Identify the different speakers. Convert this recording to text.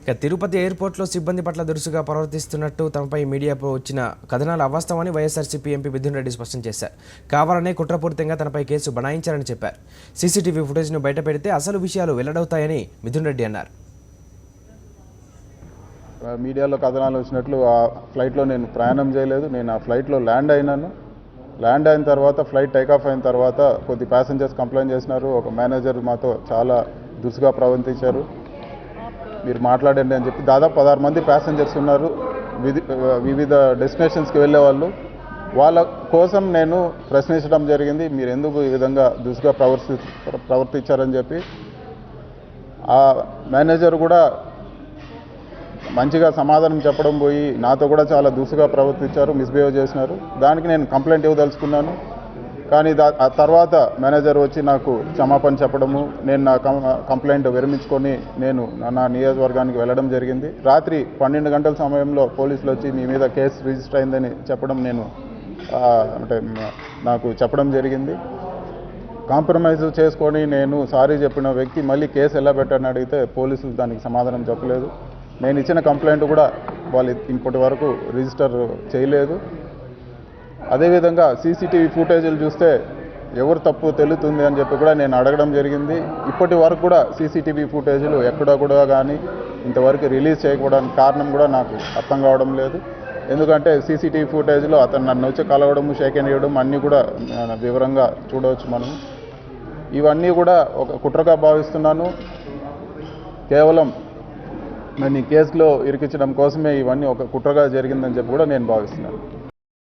Speaker 1: ఇక తిరుపతి ఎయిర్పోర్ట్లో సిబ్బంది పట్ల దురుసుగా ప్రవర్తిస్తున్నట్టు తమపై మీడియాపై వచ్చిన కథనాలు అవాస్తవమని వైఎస్ఆర్సీపీ ఎంపీ మిథున్ రెడ్డి స్పష్టం చేశారు. కావాలనే కుట్రపూరితంగా తనపై కేసు బనాయించారని చెప్పారు. సీసీటీవీ ఫుటేజ్ను బయటపెడితే అసలు విషయాలు వెల్లడవుతాయని మిథున్ రెడ్డి అన్నారు.
Speaker 2: మీడియాలో కథనాలు వచ్చినట్లు ఆ ఫ్లైట్లో నేను ప్రయాణం చేయలేదు. నేను ఆ ఫ్లైట్లో ల్యాండ్ అయినాను. ల్యాండ్ అయిన తర్వాత ఫ్లైట్ టేకాఫ్ అయిన తర్వాత కొద్ది ప్యాసింజర్స్ కంప్లైంట్ చేసినారు. ఒక మేనేజర్ మాతో చాలా దురుసుగా ప్రవర్తించారు. మీరు మాట్లాడండి అని చెప్పి దాదాపు 16 మంది ప్యాసింజర్స్ ఉన్నారు. వివిధ డెస్టినేషన్స్కి వెళ్ళే వాళ్ళు. వాళ్ళ కోసం నేను ప్రశ్నించడం జరిగింది. మీరు ఎందుకు ఈ విధంగా దురుసుగా ప్రవర్తించారని చెప్పి. ఆ మేనేజర్ కూడా మంచిగా సమాధానం చెప్పడం పోయి నాతో కూడా చాలా దురుసుగా ప్రవర్తించారు, మిస్బిహేవ్ చేసినారు. దానికి నేను కంప్లైంట్ ఇవ్వదలుచుకున్నాను. కానీ ఆ తర్వాత మేనేజర్ వచ్చి నాకు క్షమాపణ చెప్పడము, నేను నా కంప్లైంట్ విరమించుకొని నేను నా నియోజకవర్గానికి వెళ్ళడం జరిగింది. రాత్రి 12 గంటల సమయంలో పోలీసులు వచ్చి మీ మీద కేసు రిజిస్టర్ అయిందని చెప్పడం నాకు చెప్పడం జరిగింది. కాంప్రమైజ్ చేసుకొని నేను సారీ చెప్పిన వ్యక్తి మళ్ళీ కేసు ఎలా పెట్టారని అడిగితే పోలీసులు దానికి సమాధానం చెప్పలేదు. నేను ఇచ్చిన కంప్లైంట్ కూడా వాళ్ళు ఇప్పటి వరకు రిజిస్టర్ చేయలేదు. అదేవిధంగా సీసీటీవీ ఫుటేజీలు చూస్తే ఎవరు తప్పు తెలుస్తుంది అని చెప్పి కూడా నేను అడగడం జరిగింది. ఇప్పటి వరకు కూడా సీసీటీవీ ఫుటేజీలు ఎక్కడా కూడా కానీ ఇంతవరకు రిలీజ్ చేయకపోవడానికి కారణం కూడా నాకు అర్థం కావడం లేదు. ఎందుకంటే సీసీటీవీ ఫుటేజ్లో అతను నన్ను వచ్చి కలవడము, షేక్ హ్యాండ్ ఇవ్వడం అన్నీ కూడా వివరంగా చూడవచ్చు మనం. ఇవన్నీ కూడా ఒక కుట్రగా భావిస్తున్నాను. కేవలం నేను ఈ కేసులో ఇరికించడం కోసమే ఇవన్నీ ఒక కుట్రగా జరిగిందని చెప్పి కూడా నేను భావిస్తున్నాను.